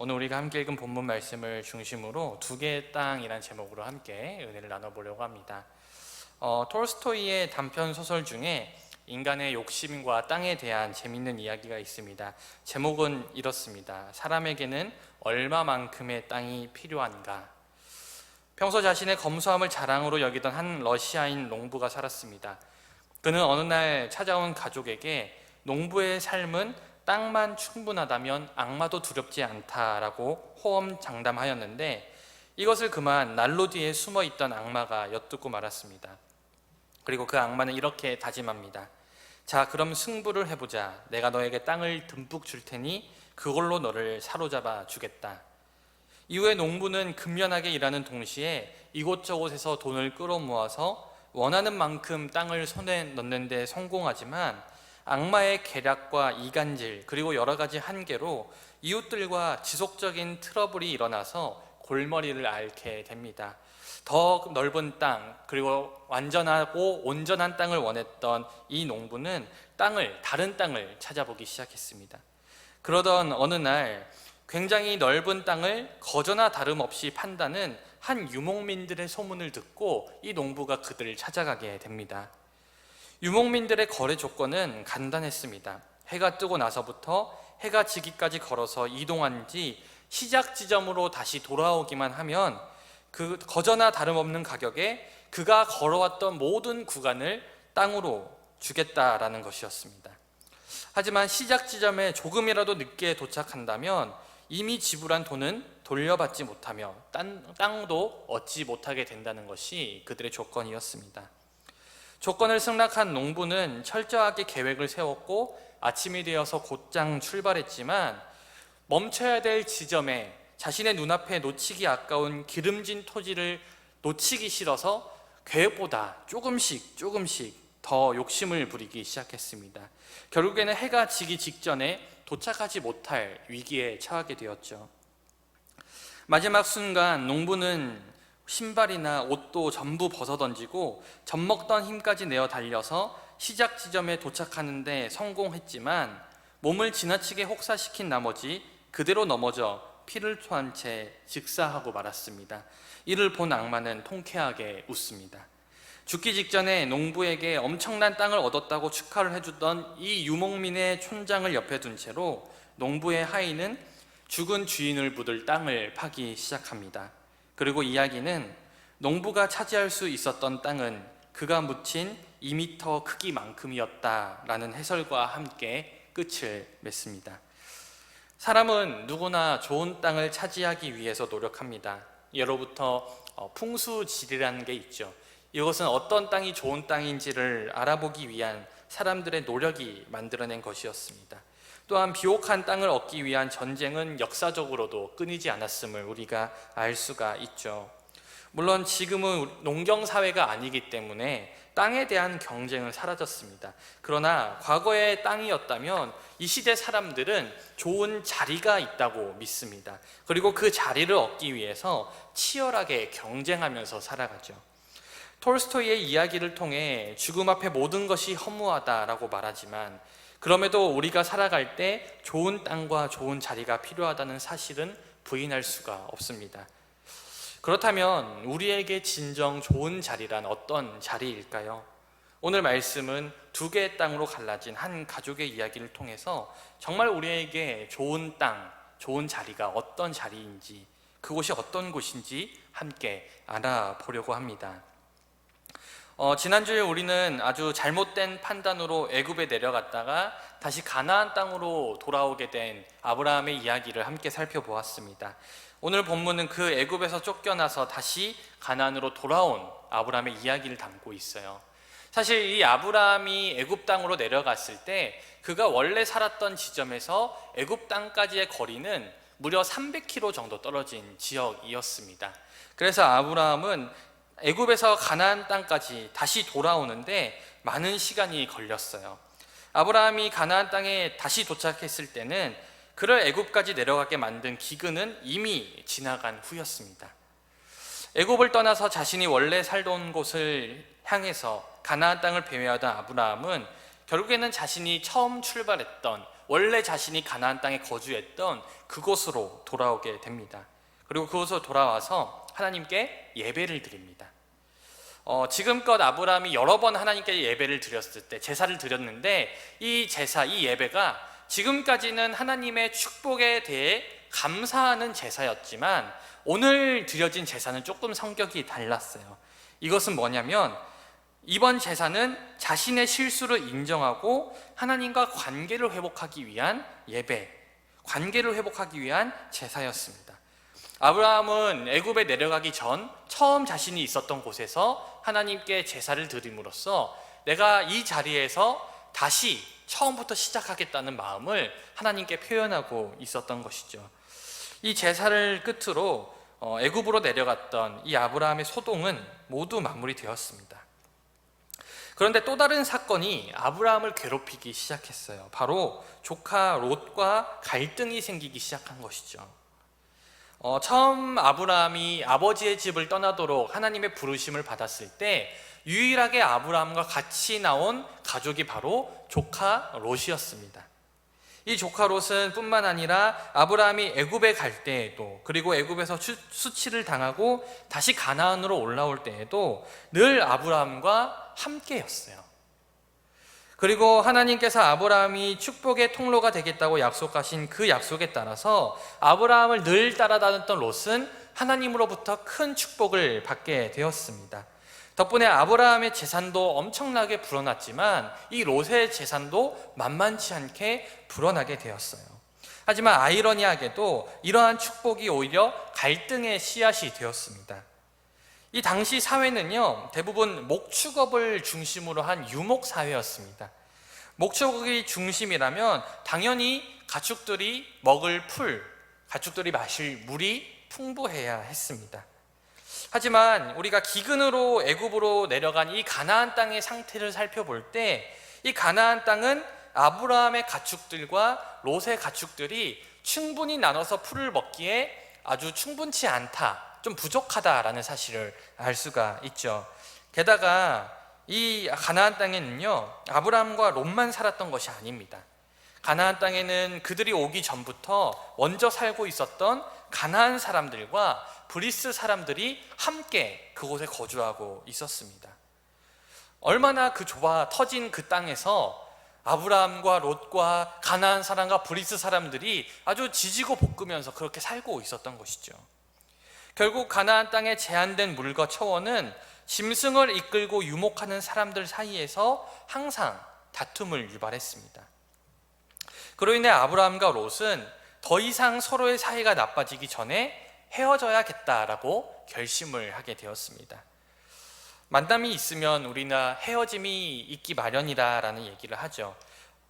오늘 우리가 함께 읽은 본문 말씀을 중심으로 두 개의 땅이란 제목으로 함께 은혜를 나눠보려고 합니다. 톨스토이의 단편 소설 중에 인간의 욕심과 땅에 대한 재미있는 이야기가 있습니다. 제목은 이렇습니다. 사람에게는 얼마만큼의 땅이 필요한가? 평소 자신의 검소함을 자랑으로 여기던 한 러시아인 농부가 살았습니다. 그는 어느 날 찾아온 가족에게 농부의 삶은 땅만 충분하다면 악마도 두렵지 않다라고 호언장담하였는데, 이것을 그만 난로 뒤에 숨어있던 악마가 엿듣고 말았습니다. 그리고 그 악마는 이렇게 다짐합니다. 자, 그럼 승부를 해보자. 내가 너에게 땅을 듬뿍 줄 테니 그걸로 너를 사로잡아 주겠다. 이후에 농부는 근면하게 일하는 동시에 이곳저곳에서 돈을 끌어모아서 원하는 만큼 땅을 손에 넣는 데 성공하지만, 악마의 계략과 이간질 그리고 여러 가지 한계로 이웃들과 지속적인 트러블이 일어나서 골머리를 앓게 됩니다. 더 넓은 땅, 그리고 완전하고 온전한 땅을 원했던 이 농부는 다른 땅을 찾아보기 시작했습니다. 그러던 어느 날 굉장히 넓은 땅을 거저나 다름없이 판다는 한 유목민들의 소문을 듣고 이 농부가 그들을 찾아가게 됩니다. 유목민들의 거래 조건은 간단했습니다. 해가 뜨고 나서부터 해가 지기까지 걸어서 이동한 뒤 시작 지점으로 다시 돌아오기만 하면 그 거저나 다름없는 가격에 그가 걸어왔던 모든 구간을 땅으로 주겠다라는 것이었습니다. 하지만 시작 지점에 조금이라도 늦게 도착한다면 이미 지불한 돈은 돌려받지 못하며 땅도 얻지 못하게 된다는 것이 그들의 조건이었습니다. 조건을 승낙한 농부는 철저하게 계획을 세웠고 아침이 되어서 곧장 출발했지만, 멈춰야 될 지점에 자신의 눈앞에 놓치기 아까운 기름진 토지를 놓치기 싫어서 계획보다 조금씩 더 욕심을 부리기 시작했습니다. 결국에는 해가 지기 직전에 도착하지 못할 위기에 처하게 되었죠. 마지막 순간 농부는 신발이나 옷도 전부 벗어던지고 젖먹던 힘까지 내어 달려서 시작 지점에 도착하는데 성공했지만, 몸을 지나치게 혹사시킨 나머지 그대로 넘어져 피를 토한 채 즉사하고 말았습니다. 이를 본 악마는 통쾌하게 웃습니다. 죽기 직전에 농부에게 엄청난 땅을 얻었다고 축하를 해주던 이 유목민의 촌장을 옆에 둔 채로 농부의 하인은 죽은 주인을 묻을 땅을 파기 시작합니다. 그리고 이야기는 농부가 차지할 수 있었던 땅은 그가 묻힌 2m 크기만큼이었다라는 해설과 함께 끝을 맺습니다. 사람은 누구나 좋은 땅을 차지하기 위해서 노력합니다. 예로부터 풍수지리라는 게 있죠. 이것은 어떤 땅이 좋은 땅인지를 알아보기 위한 사람들의 노력이 만들어낸 것이었습니다. 또한 비옥한 땅을 얻기 위한 전쟁은 역사적으로도 끊이지 않았음을 우리가 알 수가 있죠. 물론 지금은 농경사회가 아니기 때문에 땅에 대한 경쟁은 사라졌습니다. 그러나 과거의 땅이었다면 이 시대 사람들은 좋은 자리가 있다고 믿습니다. 그리고 그 자리를 얻기 위해서 치열하게 경쟁하면서 살아가죠. 톨스토이의 이야기를 통해 죽음 앞에 모든 것이 허무하다라고 말하지만, 그럼에도 우리가 살아갈 때 좋은 땅과 좋은 자리가 필요하다는 사실은 부인할 수가 없습니다. 그렇다면 우리에게 진정 좋은 자리란 어떤 자리일까요? 오늘 말씀은 두 개의 땅으로 갈라진 한 가족의 이야기를 통해서 정말 우리에게 좋은 땅, 좋은 자리가 어떤 자리인지, 그곳이 어떤 곳인지 함께 알아보려고 합니다. 지난주에 우리는 아주 잘못된 판단으로 애굽에 내려갔다가 다시 가나안 땅으로 돌아오게 된 아브라함의 이야기를 함께 살펴보았습니다. 오늘 본문은 그 애굽에서 쫓겨나서 다시 가나안으로 돌아온 아브라함의 이야기를 담고 있어요. 사실 이 아브라함이 애굽 땅으로 내려갔을 때 그가 원래 살았던 지점에서 애굽 땅까지의 거리는 무려 300km 정도 떨어진 지역이었습니다. 그래서 아브라함은 애굽에서 가나안 땅까지 다시 돌아오는데 많은 시간이 걸렸어요. 아브라함이 가나안 땅에 다시 도착했을 때는 그를 애굽까지 내려가게 만든 기근은 이미 지나간 후였습니다. 애굽을 떠나서 자신이 원래 살던 곳을 향해서 가나안 땅을 배회하던 아브라함은 결국에는 자신이 처음 출발했던 원래 자신이 가나안 땅에 거주했던 그곳으로 돌아오게 됩니다. 그리고 그곳으로 돌아와서 하나님께 예배를 드립니다. 지금껏 아브라함이 여러 번 하나님께 예배를 드렸을 때, 제사를 드렸는데, 이 제사, 이 예배가 지금까지는 하나님의 축복에 대해 감사하는 제사였지만 오늘 드려진 제사는 조금 성격이 달랐어요. 이것은 뭐냐면, 이번 제사는 자신의 실수를 인정하고 하나님과 관계를 회복하기 위한 예배, 관계를 회복하기 위한 제사였습니다. 아브라함은 애굽에 내려가기 전 처음 자신이 있었던 곳에서 하나님께 제사를 드림으로써 내가 이 자리에서 다시 처음부터 시작하겠다는 마음을 하나님께 표현하고 있었던 것이죠. 이 제사를 끝으로 애굽으로 내려갔던 이 아브라함의 소동은 모두 마무리되었습니다. 그런데 또 다른 사건이 아브라함을 괴롭히기 시작했어요. 바로 조카 롯과 갈등이 생기기 시작한 것이죠. 처음 아브라함이 아버지의 집을 떠나도록 하나님의 부르심을 받았을 때 유일하게 아브라함과 같이 나온 가족이 바로 조카 롯이었습니다. 이 조카 롯은 뿐만 아니라 아브라함이 애굽에 갈 때에도, 그리고 애굽에서 수치를 당하고 다시 가나안으로 올라올 때에도 늘 아브라함과 함께였어요. 그리고 하나님께서 아브라함이 축복의 통로가 되겠다고 약속하신 그 약속에 따라서 아브라함을 늘 따라다녔던 롯은 하나님으로부터 큰 축복을 받게 되었습니다. 덕분에 아브라함의 재산도 엄청나게 불어났지만 이 롯의 재산도 만만치 않게 불어나게 되었어요. 하지만 아이러니하게도 이러한 축복이 오히려 갈등의 씨앗이 되었습니다. 이 당시 사회는요, 대부분 목축업을 중심으로 한 유목사회였습니다. 목축업이 중심이라면 당연히 가축들이 먹을 풀, 가축들이 마실 물이 풍부해야 했습니다. 하지만 우리가 기근으로 애굽으로 내려간 이 가나안 땅의 상태를 살펴볼 때 이 가나안 땅은 아브라함의 가축들과 롯의 가축들이 충분히 나눠서 풀을 먹기에 아주 충분치 않다, 좀 부족하다라는 사실을 알 수가 있죠. 게다가 이 가나안 땅에는요, 아브라함과 롯만 살았던 것이 아닙니다. 가나안 땅에는 그들이 오기 전부터 먼저 살고 있었던 가나안 사람들과 브리스 사람들이 함께 그곳에 거주하고 있었습니다. 얼마나 그 좁아 터진 그 땅에서 아브라함과 롯과 가나안 사람과 브리스 사람들이 아주 지지고 볶으면서 그렇게 살고 있었던 것이죠. 결국 가나안 땅에 제한된 물과 초원은 짐승을 이끌고 유목하는 사람들 사이에서 항상 다툼을 유발했습니다. 그로 인해 아브라함과 롯은 더 이상 서로의 사이가 나빠지기 전에 헤어져야겠다라고 결심을 하게 되었습니다. 만남이 있으면 우리나 헤어짐이 있기 마련이라는 얘기를 하죠.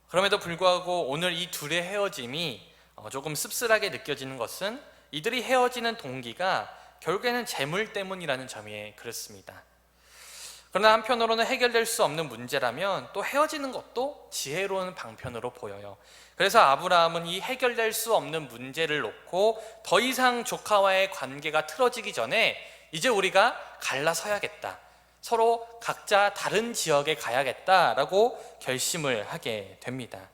그럼에도 불구하고 오늘 이 둘의 헤어짐이 조금 씁쓸하게 느껴지는 것은 이들이 헤어지는 동기가 결국에는 재물 때문이라는 점이 그렇습니다. 그러나 한편으로는 해결될 수 없는 문제라면 또 헤어지는 것도 지혜로운 방편으로 보여요. 그래서 아브라함은 이 해결될 수 없는 문제를 놓고 더 이상 조카와의 관계가 틀어지기 전에 이제 우리가 갈라서야겠다, 서로 각자 다른 지역에 가야겠다라고 결심을 하게 됩니다.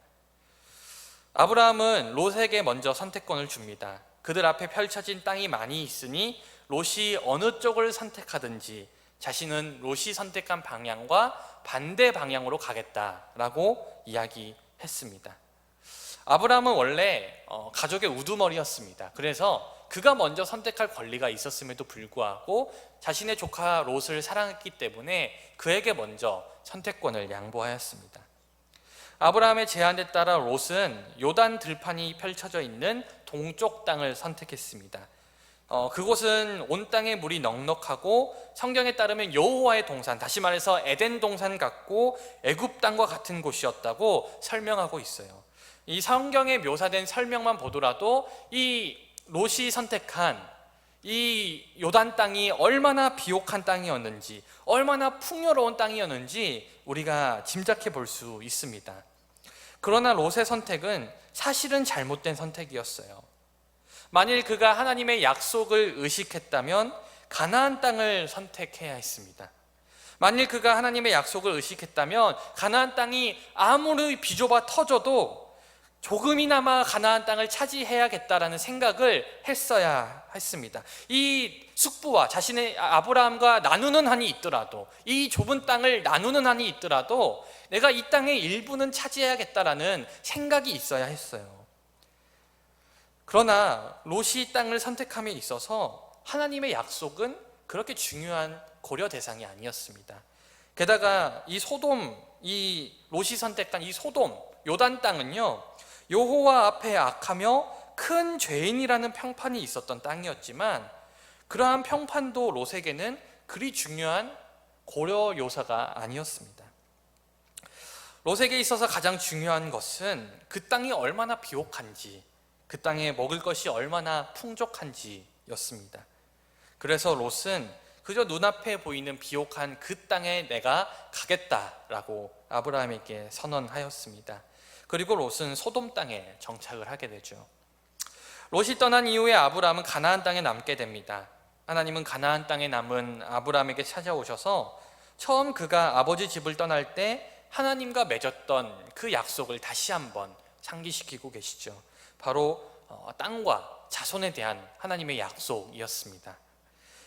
아브라함은 롯에게 먼저 선택권을 줍니다. 그들 앞에 펼쳐진 땅이 많이 있으니 롯이 어느 쪽을 선택하든지 자신은 롯이 선택한 방향과 반대 방향으로 가겠다라고 이야기했습니다. 아브라함은 원래 가족의 우두머리였습니다. 그래서 그가 먼저 선택할 권리가 있었음에도 불구하고 자신의 조카 롯을 사랑했기 때문에 그에게 먼저 선택권을 양보하였습니다. 아브라함의 제안에 따라 롯은 요단 들판이 펼쳐져 있는 동쪽 땅을 선택했습니다. 그곳은 온 땅에 물이 넉넉하고 성경에 따르면 여호와의 동산, 다시 말해서 에덴 동산 같고 애굽 땅과 같은 곳이었다고 설명하고 있어요. 이 성경에 묘사된 설명만 보더라도 이 롯이 선택한 이 요단 땅이 얼마나 비옥한 땅이었는지, 얼마나 풍요로운 땅이었는지 우리가 짐작해 볼 수 있습니다. 그러나 롯의 선택은 사실은 잘못된 선택이었어요. 만일 그가 하나님의 약속을 의식했다면 가나안 땅을 선택해야 했습니다. 만일 그가 하나님의 약속을 의식했다면 가나안 땅이 아무리 비좁아 터져도 조금이나마 가나안 땅을 차지해야겠다라는 생각을 했어야 했습니다. 이 숙부와 자신의 아브라함과 나누는 한이 있더라도, 이 좁은 땅을 나누는 한이 있더라도 내가 이 땅의 일부는 차지해야겠다라는 생각이 있어야 했어요. 그러나 롯이 땅을 선택함에 있어서 하나님의 약속은 그렇게 중요한 고려 대상이 아니었습니다. 게다가 이 롯이 선택한 이 소돔, 요단 땅은요, 여호와 앞에 악하며 큰 죄인이라는 평판이 있었던 땅이었지만, 그러한 평판도 롯에게는 그리 중요한 고려 요소가 아니었습니다. 롯에게 있어서 가장 중요한 것은 그 땅이 얼마나 비옥한지, 그 땅에 먹을 것이 얼마나 풍족한지였습니다. 그래서 롯은 그저 눈앞에 보이는 비옥한 그 땅에 내가 가겠다라고 아브라함에게 선언하였습니다. 그리고 롯은 소돔 땅에 정착을 하게 되죠. 롯이 떠난 이후에 아브라함은 가나안 땅에 남게 됩니다. 하나님은 가나안 땅에 남은 아브라함에게 찾아오셔서 처음 그가 아버지 집을 떠날 때 하나님과 맺었던 그 약속을 다시 한번 상기시키고 계시죠. 바로 땅과 자손에 대한 하나님의 약속이었습니다.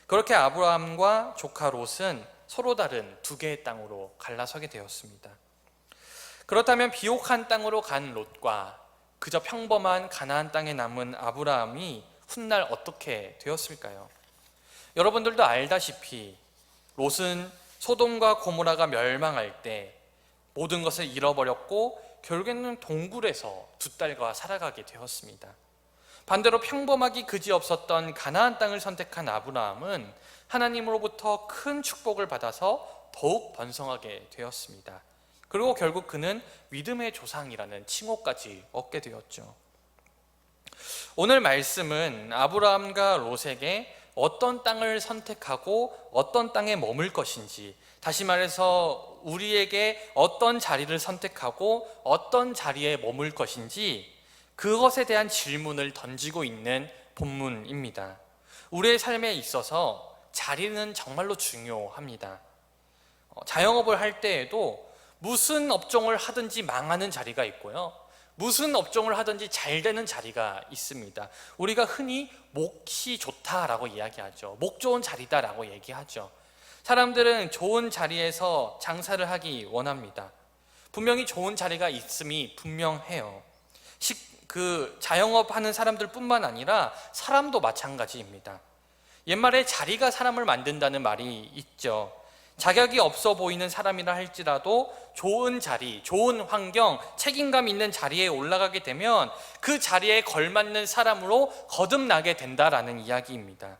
그렇게 아브라함과 조카 롯은 서로 다른 두 개의 땅으로 갈라서게 되었습니다. 그렇다면 비옥한 땅으로 간 롯과 그저 평범한 가나안 땅에 남은 아브라함이 훗날 어떻게 되었을까요? 여러분들도 알다시피 롯은 소돔과 고모라가 멸망할 때 모든 것을 잃어버렸고 결국에는 동굴에서 두 딸과 살아가게 되었습니다. 반대로 평범하기 그지없었던 가나안 땅을 선택한 아브라함은 하나님으로부터 큰 축복을 받아서 더욱 번성하게 되었습니다. 그리고 결국 그는 믿음의 조상이라는 칭호까지 얻게 되었죠. 오늘 말씀은 아브라함과 롯에게 어떤 땅을 선택하고 어떤 땅에 머물 것인지, 다시 말해서 우리에게 어떤 자리를 선택하고 어떤 자리에 머물 것인지 그것에 대한 질문을 던지고 있는 본문입니다. 우리의 삶에 있어서 자리는 정말로 중요합니다. 자영업을 할 때에도 무슨 업종을 하든지 망하는 자리가 있고요, 무슨 업종을 하든지 잘 되는 자리가 있습니다. 우리가 흔히 몫이 좋다라고 이야기하죠. 목 좋은 자리다라고 얘기하죠. 사람들은 좋은 자리에서 장사를 하기 원합니다. 분명히 좋은 자리가 있음이 분명해요. 자영업 하는 사람들 뿐만 아니라 사람도 마찬가지입니다. 옛말에 자리가 사람을 만든다는 말이 있죠. 자격이 없어 보이는 사람이라 할지라도 좋은 자리, 좋은 환경, 책임감 있는 자리에 올라가게 되면 그 자리에 걸맞는 사람으로 거듭나게 된다라는 이야기입니다.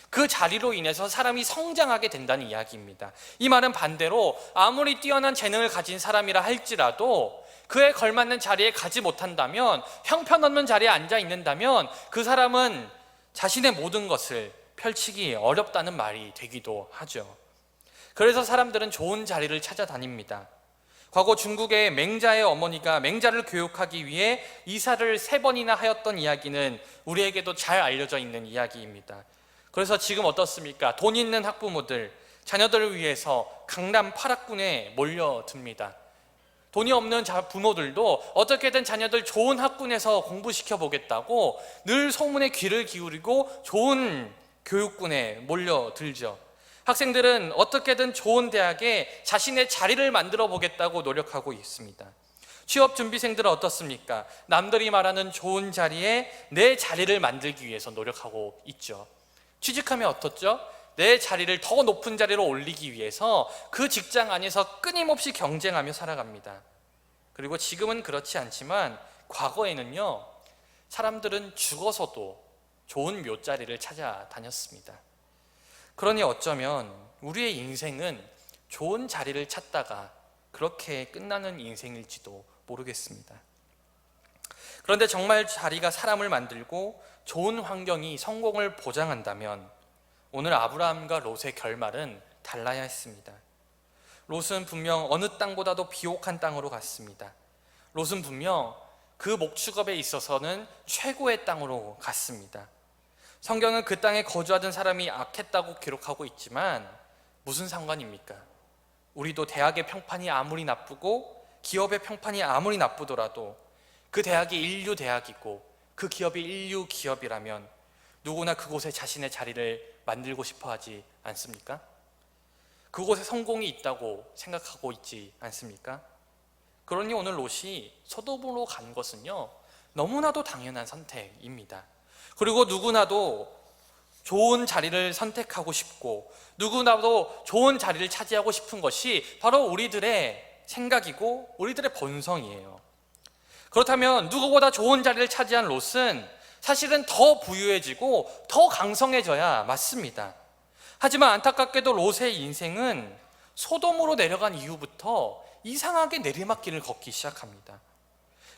그 자리로 인해서 사람이 성장하게 된다는 이야기입니다. 이 말은 반대로 아무리 뛰어난 재능을 가진 사람이라 할지라도 그에 걸맞는 자리에 가지 못한다면, 형편없는 자리에 앉아 있는다면 그 사람은 자신의 모든 것을 펼치기 어렵다는 말이 되기도 하죠. 그래서 사람들은 좋은 자리를 찾아다닙니다. 과거 중국의 맹자의 어머니가 맹자를 교육하기 위해 이사를 3번이나 하였던 이야기는 우리에게도 잘 알려져 있는 이야기입니다. 그래서 지금 어떻습니까? 돈 있는 학부모들, 자녀들을 위해서 강남 8학군에 몰려듭니다. 돈이 없는 부모들도 어떻게든 자녀들 좋은 학군에서 공부시켜 보겠다고 늘 소문에 귀를 기울이고 좋은 교육군에 몰려들죠. 학생들은 어떻게든 좋은 대학에 자신의 자리를 만들어 보겠다고 노력하고 있습니다. 취업준비생들은 어떻습니까? 남들이 말하는 좋은 자리에 내 자리를 만들기 위해서 노력하고 있죠. 취직하면 어떻죠? 내 자리를 더 높은 자리로 올리기 위해서 그 직장 안에서 끊임없이 경쟁하며 살아갑니다. 그리고 지금은 그렇지 않지만 과거에는요, 사람들은 죽어서도 좋은 묘자리를 찾아다녔습니다. 그러니 어쩌면 우리의 인생은 좋은 자리를 찾다가 그렇게 끝나는 인생일지도 모르겠습니다. 그런데 정말 자리가 사람을 만들고 좋은 환경이 성공을 보장한다면 오늘 아브라함과 롯의 결말은 달라야 했습니다. 롯은 분명 어느 땅보다도 비옥한 땅으로 갔습니다. 롯은 분명 그 목축업에 있어서는 최고의 땅으로 갔습니다. 성경은 그 땅에 거주하던 사람이 악했다고 기록하고 있지만 무슨 상관입니까? 우리도 대학의 평판이 아무리 나쁘고 기업의 평판이 아무리 나쁘더라도 그 대학이 인류 대학이고 그 기업이 인류 기업이라면 누구나 그곳에 자신의 자리를 만들고 싶어 하지 않습니까? 그곳에 성공이 있다고 생각하고 있지 않습니까? 그러니 오늘 롯이 소돔으로 간 것은요, 너무나도 당연한 선택입니다. 그리고 누구나도 좋은 자리를 선택하고 싶고 누구나도 좋은 자리를 차지하고 싶은 것이 바로 우리들의 생각이고 우리들의 본성이에요. 그렇다면 누구보다 좋은 자리를 차지한 롯은 사실은 더 부유해지고 더 강성해져야 맞습니다. 하지만 안타깝게도 롯의 인생은 소돔으로 내려간 이후부터 이상하게 내리막길을 걷기 시작합니다.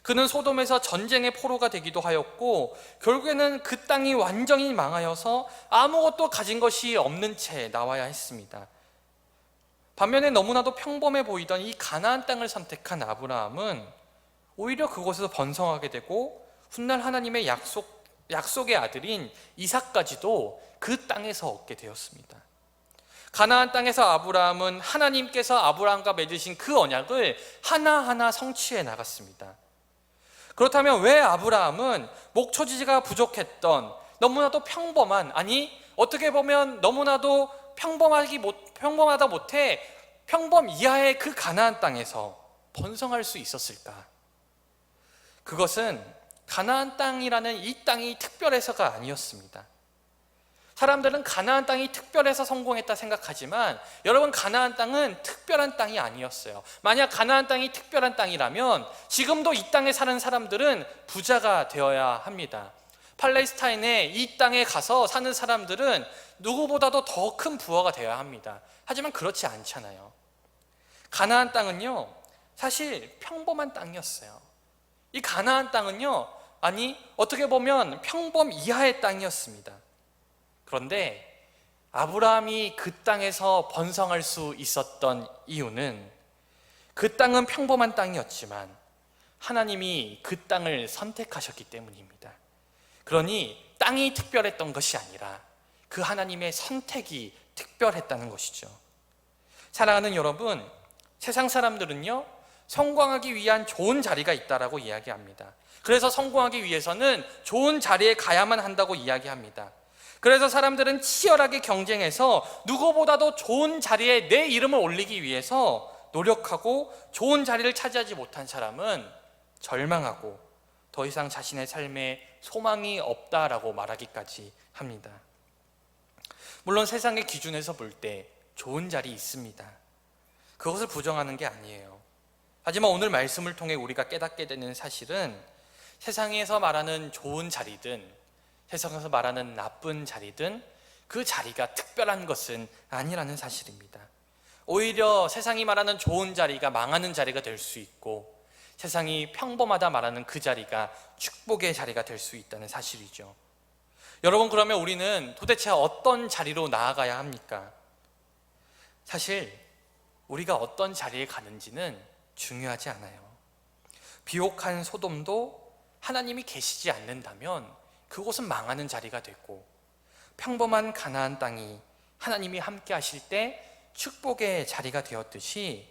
그는 소돔에서 전쟁의 포로가 되기도 하였고 결국에는 그 땅이 완전히 망하여서 아무것도 가진 것이 없는 채 나와야 했습니다. 반면에 너무나도 평범해 보이던 이 가나안 땅을 선택한 아브라함은 오히려 그곳에서 번성하게 되고 훗날 하나님의 약속의 아들인 이삭까지도 그 땅에서 얻게 되었습니다. 가나안 땅에서 아브라함은 하나님께서 아브라함과 맺으신 그 언약을 하나하나 성취해 나갔습니다. 그렇다면 왜 아브라함은 목초지가 부족했던 너무나도 평범한, 아니 어떻게 보면 너무나도 평범하다 못해 평범 이하의 그 가나안 땅에서 번성할 수 있었을까? 그것은 가나안 땅이라는 이 땅이 특별해서가 아니었습니다. 사람들은 가나안 땅이 특별해서 성공했다 생각하지만 여러분, 가나안 땅은 특별한 땅이 아니었어요. 만약 가나안 땅이 특별한 땅이라면 지금도 이 땅에 사는 사람들은 부자가 되어야 합니다. 팔레스타인에 이 땅에 가서 사는 사람들은 누구보다도 더 큰 부자가 되어야 합니다. 하지만 그렇지 않잖아요. 가나안 땅은요, 사실 평범한 땅이었어요. 이 가나안 땅은요, 아니 어떻게 보면 평범 이하의 땅이었습니다. 그런데 아브라함이 그 땅에서 번성할 수 있었던 이유는 그 땅은 평범한 땅이었지만 하나님이 그 땅을 선택하셨기 때문입니다. 그러니 땅이 특별했던 것이 아니라 그 하나님의 선택이 특별했다는 것이죠. 사랑하는 여러분, 세상 사람들은요, 성공하기 위한 좋은 자리가 있다라고 이야기합니다. 그래서 성공하기 위해서는 좋은 자리에 가야만 한다고 이야기합니다. 그래서 사람들은 치열하게 경쟁해서 누구보다도 좋은 자리에 내 이름을 올리기 위해서 노력하고 좋은 자리를 차지하지 못한 사람은 절망하고 더 이상 자신의 삶에 소망이 없다라고 말하기까지 합니다. 물론 세상의 기준에서 볼 때 좋은 자리 있습니다. 그것을 부정하는 게 아니에요. 하지만 오늘 말씀을 통해 우리가 깨닫게 되는 사실은 세상에서 말하는 좋은 자리든 세상에서 말하는 나쁜 자리든 그 자리가 특별한 것은 아니라는 사실입니다. 오히려 세상이 말하는 좋은 자리가 망하는 자리가 될 수 있고 세상이 평범하다 말하는 그 자리가 축복의 자리가 될 수 있다는 사실이죠. 여러분, 그러면 우리는 도대체 어떤 자리로 나아가야 합니까? 사실 우리가 어떤 자리에 가는지는 중요하지 않아요. 비옥한 소돔도 하나님이 계시지 않는다면 그곳은 망하는 자리가 되고 평범한 가나안 땅이 하나님이 함께 하실 때 축복의 자리가 되었듯이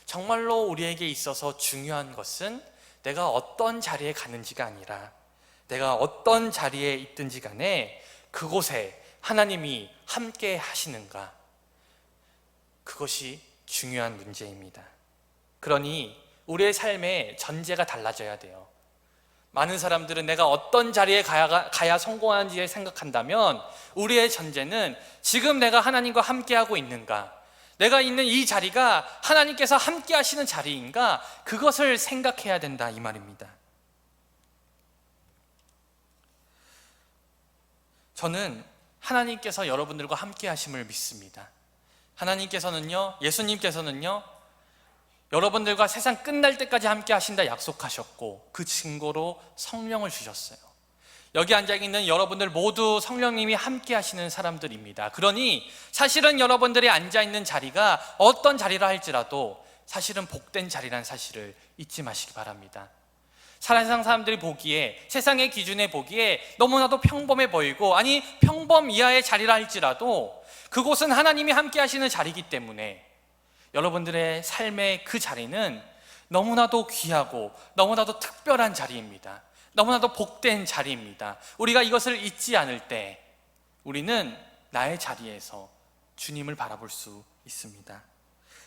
정말로 우리에게 있어서 중요한 것은 내가 어떤 자리에 가는지가 아니라 내가 어떤 자리에 있든지 간에 그곳에 하나님이 함께 하시는가, 그것이 중요한 문제입니다. 그러니 우리의 삶의 전제가 달라져야 돼요. 많은 사람들은 내가 어떤 자리에 가야 성공하는지 생각한다면 우리의 전제는 지금 내가 하나님과 함께하고 있는가, 내가 있는 이 자리가 하나님께서 함께 하시는 자리인가, 그것을 생각해야 된다 이 말입니다. 저는 하나님께서 여러분들과 함께 하심을 믿습니다. 하나님께서는요, 예수님께서는요, 여러분들과 세상 끝날 때까지 함께 하신다 약속하셨고 그 증거로 성령을 주셨어요. 여기 앉아있는 여러분들 모두 성령님이 함께 하시는 사람들입니다. 그러니 사실은 여러분들이 앉아있는 자리가 어떤 자리라 할지라도 사실은 복된 자리라는 사실을 잊지 마시기 바랍니다. 세상 사람들이 보기에, 세상의 기준에 보기에 너무나도 평범해 보이고, 아니 평범 이하의 자리라 할지라도 그곳은 하나님이 함께 하시는 자리이기 때문에 여러분들의 삶의 그 자리는 너무나도 귀하고 너무나도 특별한 자리입니다. 너무나도 복된 자리입니다. 우리가 이것을 잊지 않을 때 우리는 나의 자리에서 주님을 바라볼 수 있습니다.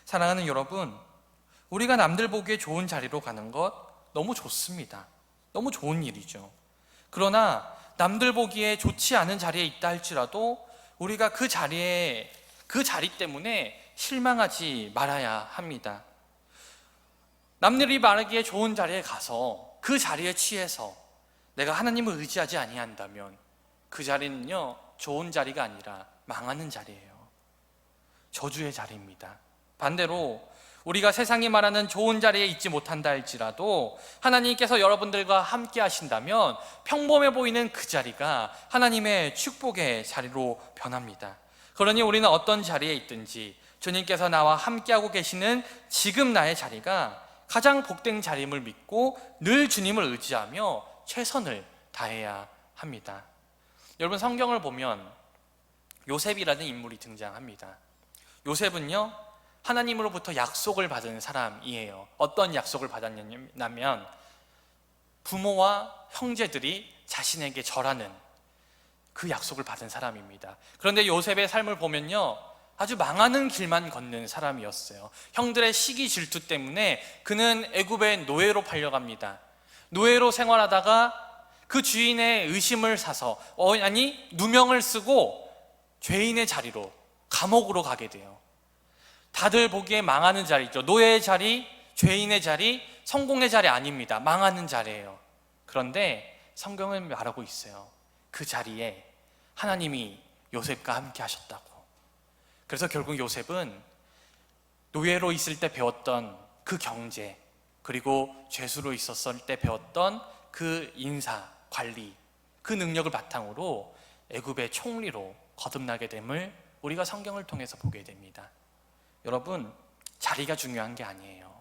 사랑하는 여러분, 우리가 남들 보기에 좋은 자리로 가는 것 너무 좋습니다. 너무 좋은 일이죠. 그러나 남들 보기에 좋지 않은 자리에 있다 할지라도 우리가 그 자리 때문에 실망하지 말아야 합니다. 남들이 말하기에 좋은 자리에 가서 그 자리에 취해서 내가 하나님을 의지하지 아니한다면 그 자리는요, 좋은 자리가 아니라 망하는 자리예요. 저주의 자리입니다. 반대로 우리가 세상이 말하는 좋은 자리에 있지 못한다 할지라도 하나님께서 여러분들과 함께 하신다면 평범해 보이는 그 자리가 하나님의 축복의 자리로 변합니다. 그러니 우리는 어떤 자리에 있든지 주님께서 나와 함께하고 계시는 지금 나의 자리가 가장 복된 자리임을 믿고 늘 주님을 의지하며 최선을 다해야 합니다. 여러분, 성경을 보면 요셉이라는 인물이 등장합니다. 요셉은요, 하나님으로부터 약속을 받은 사람이에요. 어떤 약속을 받았냐면 부모와 형제들이 자신에게 절하는 그 약속을 받은 사람입니다. 그런데 요셉의 삶을 보면요, 아주 망하는 길만 걷는 사람이었어요. 형들의 시기 질투 때문에 그는 애굽의 노예로 팔려갑니다. 노예로 생활하다가 그 주인의 의심을 사서 누명을 쓰고 죄인의 자리로, 감옥으로 가게 돼요. 다들 보기에 망하는 자리죠. 노예의 자리, 죄인의 자리, 성공의 자리 아닙니다. 망하는 자리예요. 그런데 성경은 말하고 있어요. 그 자리에 하나님이 요셉과 함께 하셨다고. 그래서 결국 요셉은 노예로 있을 때 배웠던 그 경제, 그리고 죄수로 있었을 때 배웠던 그 인사, 관리, 그 능력을 바탕으로 애굽의 총리로 거듭나게 됨을 우리가 성경을 통해서 보게 됩니다. 여러분, 자리가 중요한 게 아니에요.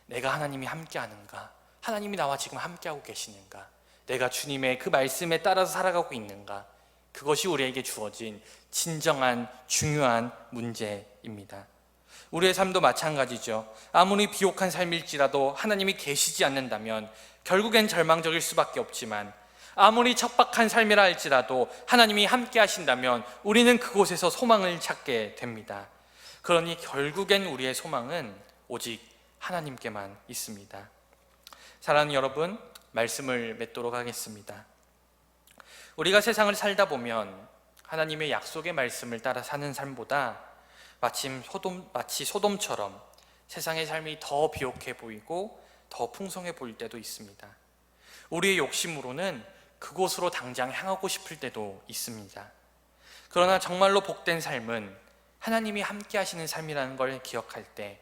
내가 하나님이 함께 하는가? 하나님이 나와 지금 함께하고 계시는가? 내가 주님의 그 말씀에 따라서 살아가고 있는가? 그것이 우리에게 주어진 진정한 중요한 문제입니다. 우리의 삶도 마찬가지죠. 아무리 비옥한 삶일지라도 하나님이 계시지 않는다면 결국엔 절망적일 수밖에 없지만, 아무리 척박한 삶이라 할지라도 하나님이 함께 하신다면 우리는 그곳에서 소망을 찾게 됩니다. 그러니 결국엔 우리의 소망은 오직 하나님께만 있습니다. 사랑하는 여러분, 말씀을 맺도록 하겠습니다. 우리가 세상을 살다 보면 하나님의 약속의 말씀을 따라 사는 삶보다 마치 소돔처럼 세상의 삶이 더 비옥해 보이고 더 풍성해 보일 때도 있습니다. 우리의 욕심으로는 그곳으로 당장 향하고 싶을 때도 있습니다. 그러나 정말로 복된 삶은 하나님이 함께 하시는 삶이라는 걸 기억할 때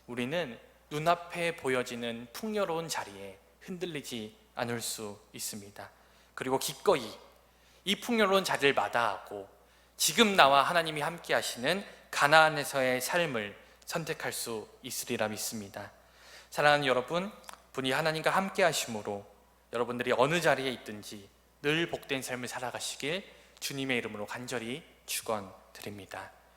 우리는 눈앞에 보여지는 풍요로운 자리에 흔들리지 않을 수 있습니다. 그리고 기꺼이 이 풍요로운 자리를 마다하고 지금 나와 하나님이 함께 하시는 가나안에서의 삶을 선택할 수 있으리라 믿습니다. 사랑하는 여러분, 분이 하나님과 함께 하심으로 여러분들이 어느 자리에 있든지 늘 복된 삶을 살아가시길 주님의 이름으로 간절히 축원드립니다.